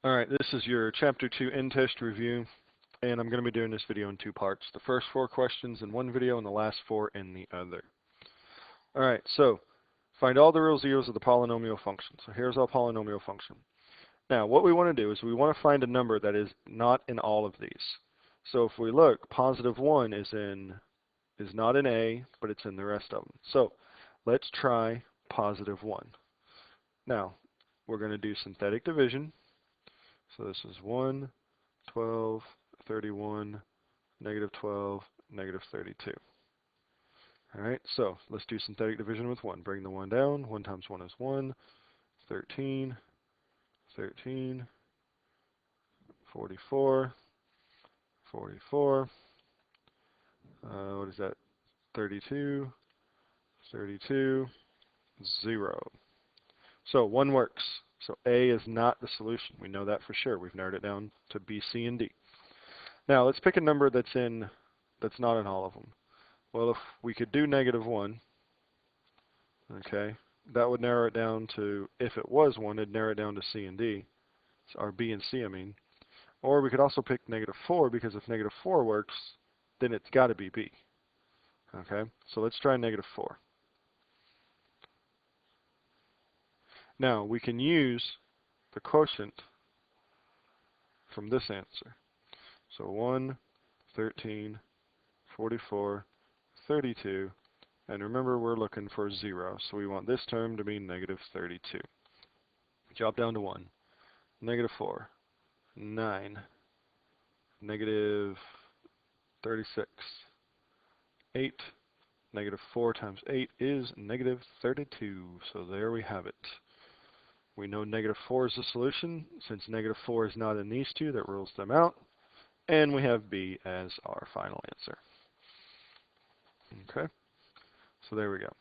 Alright, this is your Chapter 2 in-test review, and I'm going to be doing this video in two parts. The first 4 questions in one video and the last 4 in the other. Alright, so find all the real zeros of the polynomial function. So here's our polynomial function. Now, what we want to do is we want to find a number that is not in all of these. So if we look, positive 1 is not in A, but it's in the rest of them. So let's try positive 1. Now, we're going to do synthetic division. So this is 1, 12, 31, negative 12, negative 32. Alright, so let's do synthetic division with 1. Bring the 1 down. 1 times 1 is 1. 13, 13, 44, 44. What is that? 32, 32, 0. So 1 works. So A is not the solution. We know that for sure. We've narrowed it down to B, C, and D. Now let's pick a number that's not in all of them. Well, if we could do negative 1, okay, that would narrow it down to, if it was 1, it'd narrow it down to C and D, or B and C, I mean. Or we could also pick negative 4, because if negative 4 works, then it's got to be B. Okay, so let's try negative 4. Now, we can use the quotient from this answer. So 1, 13, 44, 32, and remember we're looking for 0, so we want this term to be negative 32. Drop down to 1, negative 4, 9, negative 36, 8, negative 4 times 8 is negative 32, so there we have it. We know negative 4 is the solution. Since negative 4 is not in these two, that rules them out. And we have B as our final answer. Okay, so there we go.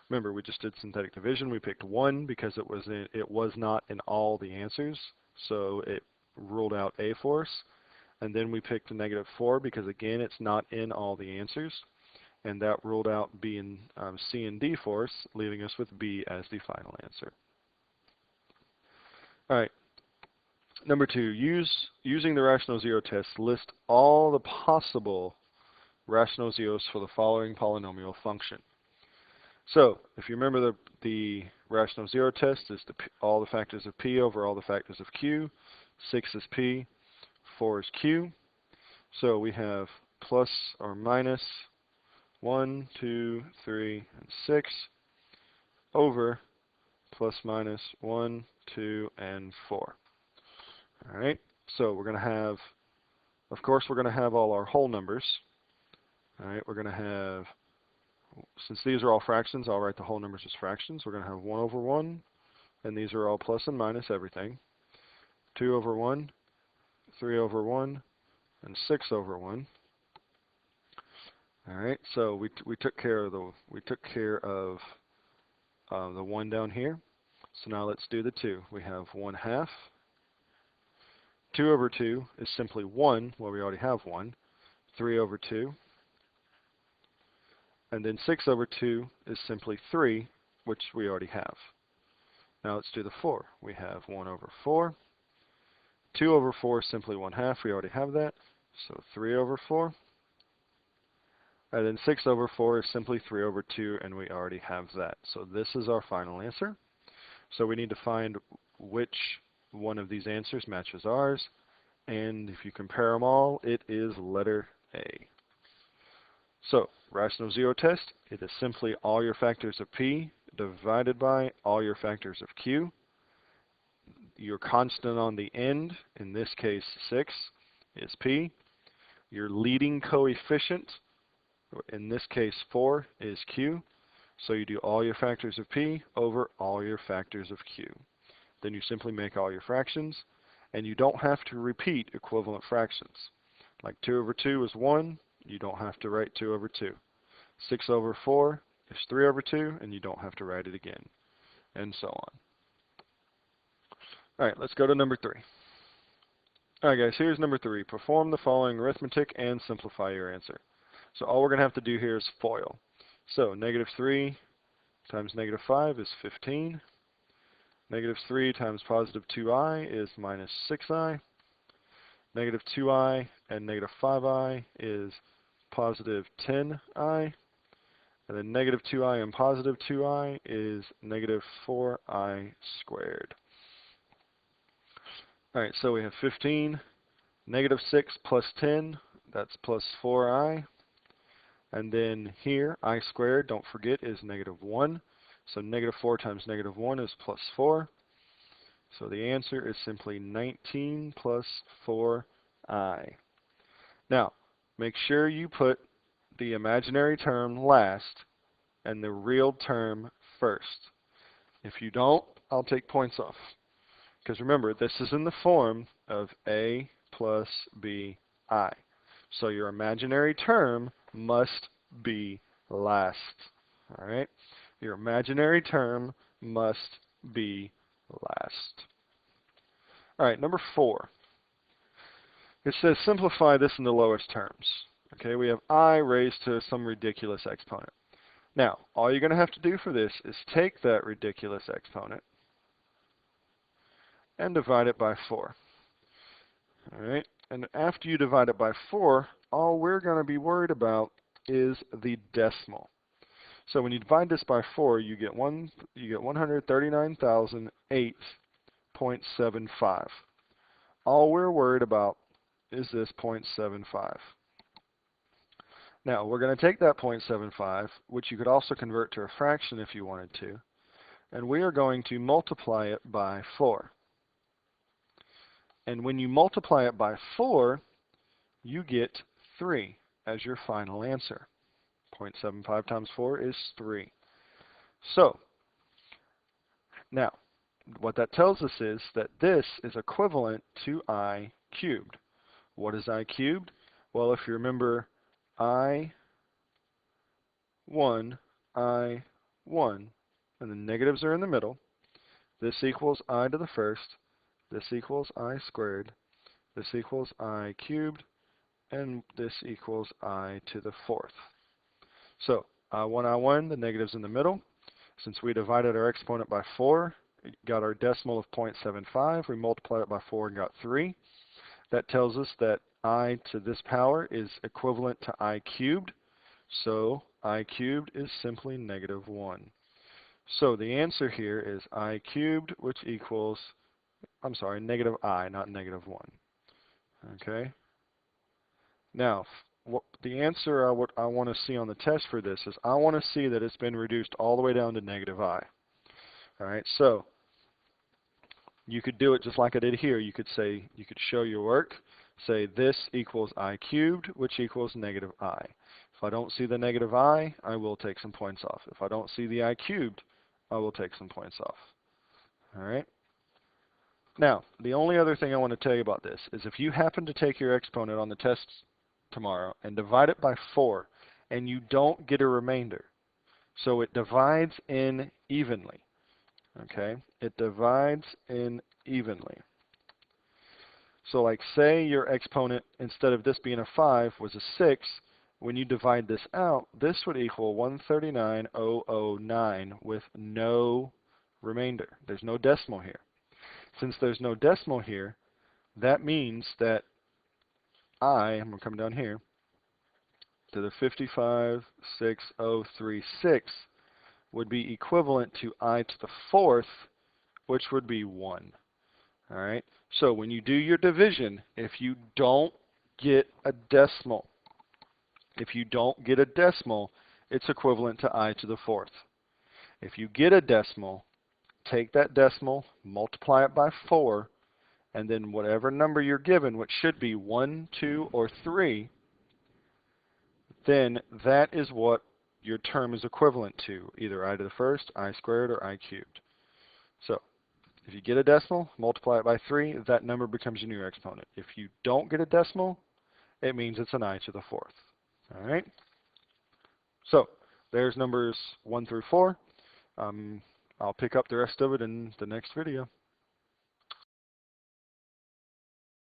Remember, we just did synthetic division. We picked 1 because it was not in all the answers, so it ruled out A for us. And then we picked negative 4 because, again, it's not in all the answers. And that ruled out B and C and D for us, leaving us with B as the final answer. Alright, number 2, using the rational zero test, list all the possible rational zeros for the following polynomial function. So, if you remember the rational zero test is all the factors of P over all the factors of Q. 6 is P, 4 is Q. So we have plus or minus 1, 2, 3, and 6 over plus minus 1, 2, and 4. Alright, so we're going to have, of course, we're going to have all our whole numbers. Alright, we're going to have, since these are all fractions, I'll write the whole numbers as fractions. We're going to have 1 over 1, and these are all plus and minus everything. 2 over 1, 3 over 1, and 6 over 1. Alright, so we took care of the the 1 down here. So now let's do the 2. We have 1/2. 2 over 2 is simply 1, well, we already have 1. 3 over 2. And then 6 over 2 is simply 3, which we already have. Now let's do the 4. We have 1 over 4. 2 over 4 is simply 1/2. We already have that. So 3 over 4. And then 6 over 4 is simply 3 over 2, and we already have that. So this is our final answer. So we need to find which one of these answers matches ours. And if you compare them all, it is letter A. So, rational zero test, it is simply all your factors of P divided by all your factors of Q. Your constant on the end, in this case 6, is P. Your leading coefficient, in this case 4, is Q. So you do all your factors of P over all your factors of Q. Then you simply make all your fractions, and you don't have to repeat equivalent fractions. Like 2 over 2 is 1, you don't have to write 2 over 2. 6 over 4 is 3 over 2, and you don't have to write it again, and so on. Alright, let's go to number 3. Alright guys, here's number 3. Perform the following arithmetic and simplify your answer. So all we're going to have to do here is FOIL. So negative 3 times negative 5 is 15. Negative 3 times positive 2i is minus 6i. Negative 2i and negative 5i is positive 10i. And then negative 2i and positive 2i is negative 4i squared. All right, so we have 15. Negative 6 plus 10, that's plus 4i. And then here, I squared, don't forget, is negative 1. So negative 4 times negative 1 is plus 4. So the answer is simply 19 plus 4i. Now, make sure you put the imaginary term last and the real term first. If you don't, I'll take points off. Because remember, this is in the form of a plus bi. So your imaginary term must be last. All right? Your imaginary term must be last. All right, number 4. It says simplify this in the lowest terms. Okay, we have I raised to some ridiculous exponent. Now, all you're going to have to do for this is take that ridiculous exponent and divide it by 4. All right, and after you divide it by 4, all we're going to be worried about is the decimal. So when you divide this by 4, you get 139,008.75. All we're worried about is this 0.75. Now, we're going to take that 0.75, which you could also convert to a fraction if you wanted to, and we are going to multiply it by 4. And when you multiply it by 4, you get 3 as your final answer. 0.75 times 4 is 3. So, now, what that tells us is that this is equivalent to I cubed. What is I cubed? Well, if you remember, I1, and the negatives are in the middle. This equals I to the first. This equals I squared. This equals I cubed. And this equals I to the fourth. So, I1, the negatives in the middle. Since we divided our exponent by 4, got our decimal of 0.75. We multiplied it by 4 and got 3. That tells us that I to this power is equivalent to I cubed. So I cubed is simply negative 1. So the answer here is I cubed, which equals, negative I, not negative 1. Okay? Now, the answer what I want to see on the test for this is I want to see that it's been reduced all the way down to negative I. All right, so you could do it just like I did here. You could show your work, say this equals I cubed, which equals negative I. If I don't see the negative I will take some points off. If I don't see the I cubed, I will take some points off. All right? Now, the only other thing I want to tell you about this is if you happen to take your exponent on the test tomorrow and divide it by 4 and you don't get a remainder, so it divides in evenly. Okay? It divides in evenly. So like say your exponent, instead of this being a 5, was a 6. When you divide this out, this would equal 139,009 with no remainder. There's no decimal here. Since there's no decimal here, that means that I'm going to come down here to the 55,6036 would be equivalent to I to the fourth, which would be 1. All right. So when you do your division, if you don't get a decimal, it's equivalent to I to the fourth. If you get a decimal, take that decimal, multiply it by 4, and then whatever number you're given, which should be 1, 2, or 3, then that is what your term is equivalent to, either I to the first, I squared, or I cubed. So if you get a decimal, multiply it by 3, that number becomes your new exponent. If you don't get a decimal, it means it's an I to the fourth. All right? So there's numbers 1 through 4. I'll pick up the rest of it in the next video.